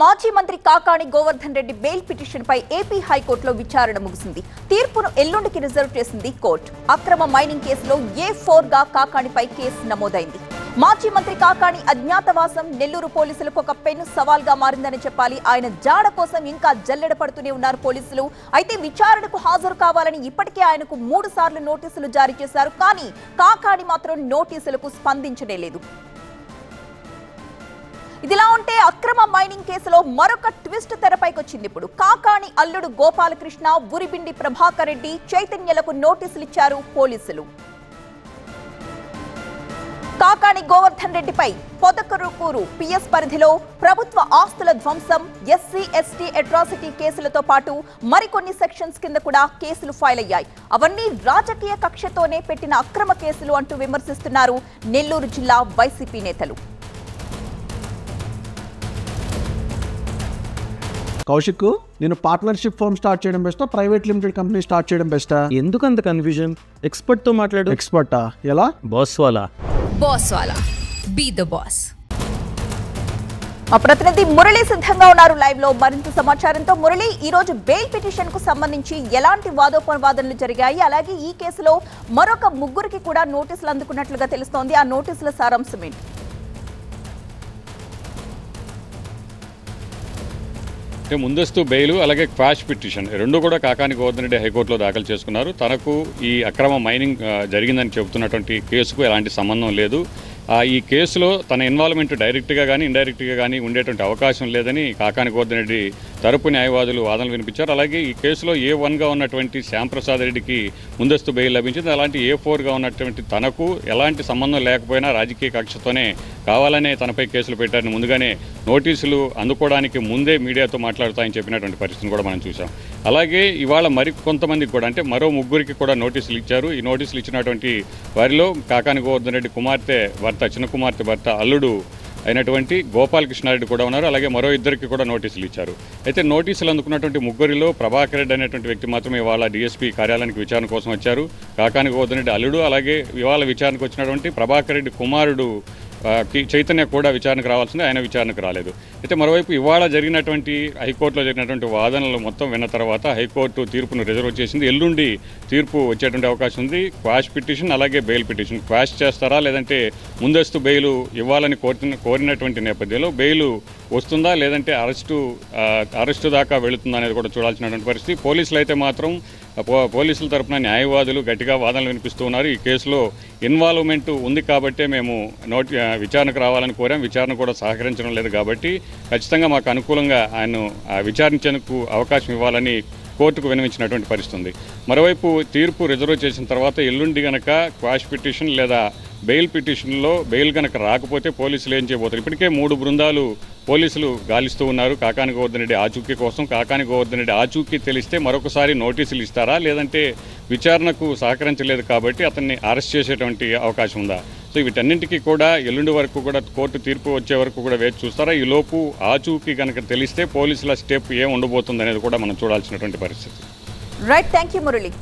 మాజీ మంత్రి కాకాణి గోవర్ధన్ రెడ్డి బెయిల్ పిటిషన్పై ఏపీ హైకోర్టులో విచారణ ముగిసింది. తీర్పును ఎల్లుండికి రిజర్వ్ చేసింది కోర్టు. అక్రమ మైనింగ్ కేసులో A4 గా కాకాణిపై కేసు నమోదైంది. మాజీ మంత్రి కాకాణి అజ్ఞాతవాసం నెల్లూరు పోలీసులకు ఒక పెను సవాల్గా మారిందని చెప్పాలి. ఆయన జాడ కోసం ఇంకా జల్లెడ పడుతూనే ఉన్నారు పోలీసులు. అయితే విచారణకు హాజరు కావాలని ఇప్పటికే ఆయనకు 3 సార్లు నోటీసులు జారీ చేశారు. కానీ కాకాణి మాత్రం నోటీసులకు స్పందించనే లేదు. ఇదిలా ఉంటే అక్రమ మైనింగ్ కేసులో మరొక ట్విస్ట్ తెరపైకి వచ్చింది. ఇప్పుడు కాకాణి అల్లుడు గోపాలకృష్ణ, బురిబిండి ప్రభాకర్ రెడ్డి, చైతన్యలకు నోటీసులు ఇచ్చారు పోలీసులు. కాకాణి గోవర్ధన్ రెడ్డిపై పొదకరుకూరు పిఎస్ పరిధిలో ప్రభుత్వ ఆస్తుల ధ్వంసం, SC ST అట్రాసిటీ కేసులతో పాటు మరికొన్ని సెక్షన్స్ కింద కూడా కేసులు ఫైల్ అయ్యాయి. అవన్నీ రాజకీయ కక్షతోనే పెట్టిన అక్రమ కేసులు అంటూ విమర్శిస్తున్నారు నెల్లూరు జిల్లా వైసీపీ నేతలు. కౌశిక్, నేను పార్ట్నర్షిప్ ఫర్మ్ స్టార్ట్ చేయడం బెస్టా, ప్రైవేట్ లిమిటెడ్ కంపెనీ స్టార్ట్ చేయడం బెస్టా? ఎందుకు అంత కన్ఫ్యూజన్? ఎక్స్పర్ట్ తో మాట్లాడు. ఎక్స్పర్టా? ఎలా? బాస్ వాలా. Be the boss. మా ప్రతినిధి మురళి సిద్ధంగా ఉన్నారు లైవ్ లో మరింత సమాచారంతో. మురళి, ఈ రోజు బెయిల్ పిటిషన్ కు సంబంధించి ఎలాంటి వాదోపవాదనలు జరిగాయి? అలాగే ఈ కేసులో మరొక 3కి కూడా నోటీసులు అందుకున్నట్లుగా తెలుస్తోంది. ఆ నోటీసుల సారాంశం ఏంటి? అంటే ముందస్తు బెయిల్ అలాగే క్వాష్ పిటిషన్ రెండు కూడా కాకాణి గోవర్ధన్ రెడ్డి హైకోర్టులో దాఖలు చేసుకున్నారు. తనకు ఈ అక్రమ మైనింగ్ జరిగిందని చెబుతున్నటువంటి కేసుకు ఎలాంటి సంబంధం లేదు. ఈ కేసులో తన ఇన్వాల్వ్మెంట్ డైరెక్ట్గా కానీ ఇండైరెక్ట్గా కానీ ఉండేటువంటి అవకాశం లేదని కాకాణి గోవర్ధన్ రెడ్డి తరపు న్యాయవాదులు వాదనలు వినిపించారు. అలాగే ఈ కేసులో A1గా ఉన్నటువంటి శ్యాంప్రసాద్ రెడ్డికి ముందస్తు బెయిల్ లభించింది. అలాంటి A4గా ఉన్నటువంటి తనకు ఎలాంటి సంబంధం లేకపోయినా రాజకీయ కక్షతోనే కావాలనే తనపై కేసులు పెట్టారని ముందుగానే నోటీసులు అందుకోవడానికి ముందే మీడియాతో మాట్లాడుతాయని చెప్పినటువంటి పరిస్థితిని కూడా మనం చూసాం. అలాగే ఇవాళ మరి కొంతమందికి కూడా, అంటే మరో 3కి కూడా నోటీసులు ఇచ్చారు. ఈ నోటీసులు ఇచ్చినటువంటి వారిలో కాకాణి గోవర్ధన్ రెడ్డి కుమార్తె చిన్న కుమార్తె భర్త అల్లుడు అయినటువంటి గోపాలకృష్ణారెడ్డి కూడా ఉన్నారు. అలాగే మరో 2కి కూడా నోటీసులు ఇచ్చారు. అయితే నోటీసులు అందుకున్నటువంటి 3లో ప్రభాకర్ రెడ్డి అనేటువంటి వ్యక్తి మాత్రమే ఇవాళ DSP కార్యాలయానికి విచారణ కోసం వచ్చారు. కాకాణి గోవర్ధన్ రెడ్డి అల్లుడు, అలాగే ఇవాళ విచారణకు వచ్చినటువంటి ప్రభాకర్ రెడ్డి కుమారుడు చైతన్య కూడా విచారణకు రావాల్సింది, ఆయన విచారణకు రాలేదు. అయితే మరోవైపు ఇవాళ జరిగినటువంటి హైకోర్టులో జరిగినటువంటి వాదనలు మొత్తం విన్న తర్వాత హైకోర్టు తీర్పును రిజర్వ్ చేసింది. ఎల్లుండి తీర్పు వచ్చేటువంటి అవకాశం ఉంది. క్వాష్ పిటిషన్ అలాగే బెయిల్ పిటిషన్ క్వాష్ చేస్తారా లేదంటే ముందస్తు బెయిల్ ఇవ్వాలని కోరినటువంటి నేపథ్యంలో బెయిల్ వస్తుందా లేదంటే అరెస్టు దాకా వెళుతుందా అనేది కూడా చూడాల్సినటువంటి పరిస్థితి. పోలీసులు అయితే మాత్రం పోలీసుల తరఫున న్యాయవాదులు గట్టిగా వాదనలు వినిపిస్తూ ఉన్నారు. ఈ కేసులో ఇన్వాల్వ్మెంట్ ఉంది కాబట్టే మేము విచారణకు రావాలని కోరాం, విచారణ కూడా సహకరించడం లేదు కాబట్టి ఖచ్చితంగా మాకు అనుకూలంగా ఆయన విచారించేందుకు అవకాశం ఇవ్వాలని కోర్టుకు విన్నవించినటువంటి పరిస్థితి ఉంది. మరోవైపు తీర్పు రిజర్వ్ చేసిన తర్వాత ఎల్లుండి గనక క్వాష్ పిటిషన్ లేదా బెయిల్ పిటిషన్లో బెయిల్ కనుక రాకపోతే పోలీసులు ఏం చేయబోతారు? ఇప్పటికే 3 బృందాలు పోలీసులు గాలిస్తూ ఉన్నారు కాకాణి గోవర్ధన్ రెడ్డి ఆచూకీ కోసం. కాకాణి గోవర్ధన్ రెడ్డి ఆచూకీ తెలిస్తే మరొకసారి నోటీసులు ఇస్తారా లేదంటే విచారణకు సహకరించలేదు కాబట్టి అతన్ని అరెస్ట్ చేసేటువంటి అవకాశం ఉందా? సో వీటన్నింటికీ కూడా ఎల్లుండి వరకు కూడా కోర్టు తీర్పు వచ్చే వరకు కూడా వేచి చూస్తారా? ఈ లోపు ఆచూకీ కనుక తెలిస్తే పోలీసుల స్టెప్ ఏం ఉండబోతుంది అనేది కూడా మనం చూడాల్సినటువంటి పరిస్థితి. Right, thank you Murali.